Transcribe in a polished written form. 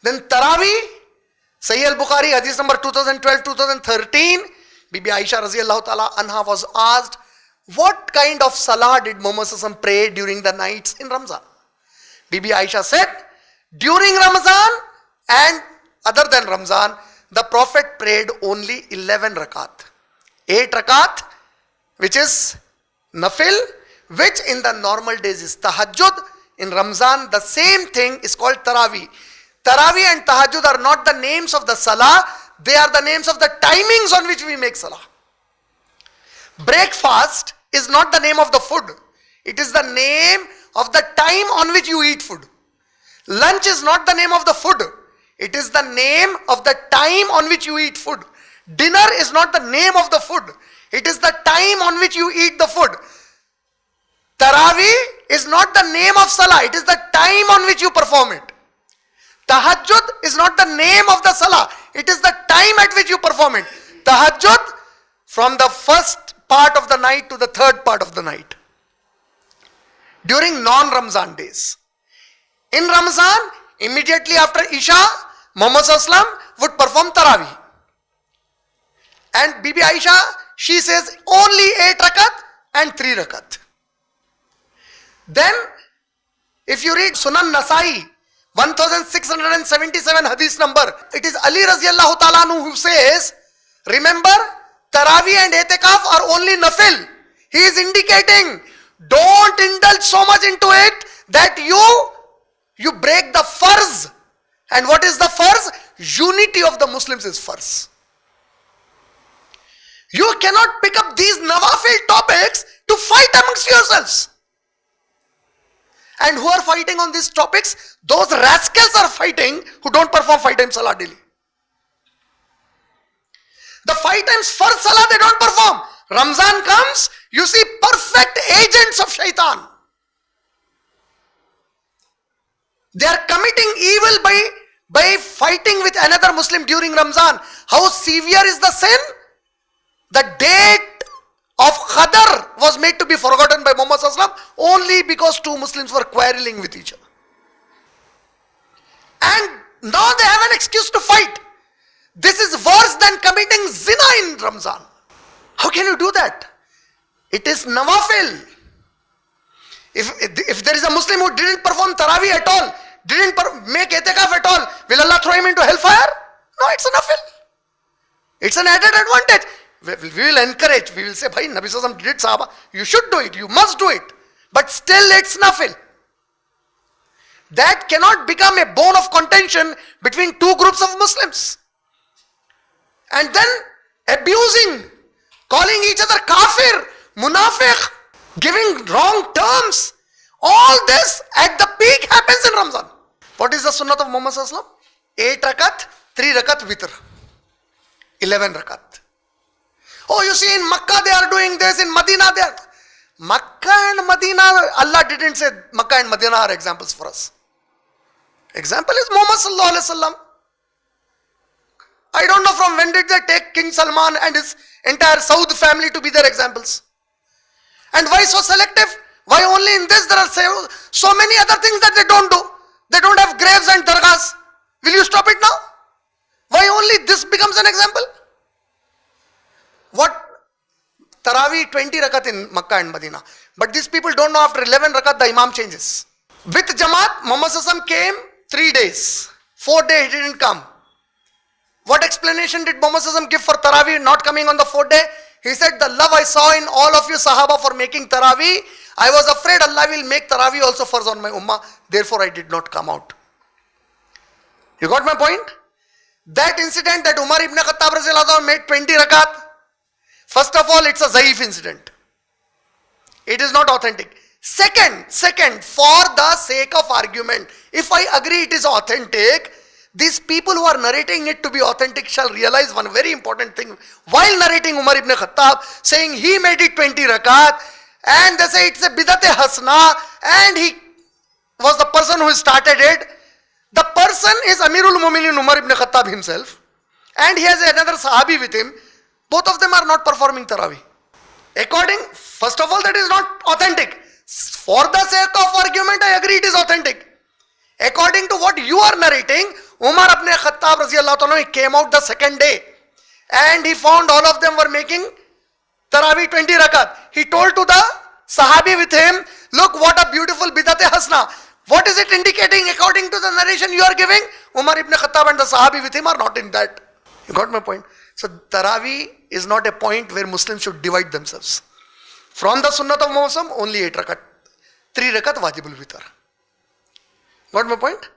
Then Taraweeh, Sahih al-Bukhari, hadith number 2012-2013, Bibi Aisha Raziyallahu Ta'ala Anha was asked, what kind of salah did Muhammad SAW pray during the nights in Ramzan? Bibi Aisha said, during Ramzan and other than Ramzan, the Prophet prayed only 11 rakat. 8 rakat, which is nafil, which in the normal days is tahajjud. In Ramzan, the same thing is called Taraweeh. Taraweeh and tahajjud are not the names of the salah, they are the names of the timings on which we make salah. Breakfast is not the name of the food. It is the name of the time on which you eat food. Lunch is not the name of the food. It is the name of the time on which you eat food. Dinner is not the name of the food. It is the time on which you eat the food. Taraweeh is not the name of salah. It is the time on which you perform it. Tahajjud is not the name of the salah. It is the time at which you perform it. Tahajjud from the first part of the night to the third part of the night. During non-Ramzan days. In Ramzan, immediately after Isha, Muhammad SAW would perform Taraweeh. And Bibi Aisha, she says only 8 rakat and 3 rakat. Then, if you read Sunan Nasai, 1677 hadith number, it is Ali Raziyallahu Ta'ala Anhu who says, remember, Taraweeh and Etikaf are only nafil. He is indicating, don't indulge so much into it that you break the farz. And what is the farz? Unity of the Muslims is farz. You cannot pick up these nawafil topics to fight amongst yourselves. And who are fighting on these topics? Those rascals are fighting who don't perform 5 times salah daily. The 5 times first salah they don't perform. Ramzan comes, you see perfect agents of shaitan. They are committing evil by fighting with another Muslim during Ramzan. How severe is the sin? The date of Qadr was made to be forgotten by Muhammad SAW only because 2 Muslims were quarreling with each other. And now they have an excuse to fight. This is worse than committing zina in Ramzan. How can you do that? It is nawafil. If there is a Muslim who didn't perform Taraweeh at all, didn't make etikaf at all, will Allah throw him into hellfire? No, it's a nafil. It's an added advantage. We will encourage, we will say, Bhai, Nabi Sallallahu did it, Sahaba, you should do it, you must do it. But still it's nafil. That cannot become a bone of contention between 2 groups of Muslims. And then abusing, calling each other kafir, munafiq, giving wrong terms. All this at the peak happens in Ramzan. What is the sunnah of Muhammad Sallallahu Alaihi Wasallam? 8 rakat, 3 rakat witr. 11 rakat. Oh, you see, in Makkah they are doing this, in Medina they are. Makkah and Medina, Allah didn't say Makkah and Medina are examples for us. Example is Muhammad Sallallahu Alaihi Wasallam. I don't know from when did they take King Salman and his entire Saud family to be their examples. And why so selective? Why only in this there are so many other things that they don't do? They don't have graves and dargahs. Will you stop it now? Why only this becomes an example? What? Taraweeh 20 rakat in Makkah and Medina. But these people don't know after 11 rakat the Imam changes. With Jamaat, Muhammad SAW came 3 days. 4th day he didn't come. What explanation did Muhammad SAW give for Taraweeh not coming on the 4th day? He said, the love I saw in all of you Sahaba for making Taraweeh, I was afraid Allah will make Taraweeh also farz on my ummah. Therefore I did not come out. You got my point? That incident that Umar ibn Khattab Raziyallahu Anhu made 20 rakat, first of all, it's a zaif incident. It is not authentic. Second, for the sake of argument, if I agree it is authentic, these people who are narrating it to be authentic shall realize one very important thing. While narrating Umar ibn Khattab, saying he made it 20 rakat, and they say it's a bid'at-e hasna, and he was the person who started it. The person is Amirul Mu'minin Umar ibn Khattab himself, and he has another sahabi with him. Both of them are not performing Taraweeh. First of all, that is not authentic. For the sake of argument, I agree it is authentic. According to what you are narrating, Umar ibn Khattab radiallahu anhu, he came out the second day and he found all of them were making Tarawih 20 rakat. He told to the Sahabi with him, look what a beautiful bidat hasna. What is it indicating according to the narration you are giving? Umar ibn Khattab and the Sahabi with him are not in that. You got my point? So Tarawih is not a point where Muslims should divide themselves. From the Sunnat of Muhammad, only 8 rakat. 3 rakat wajibul witr. Got my point?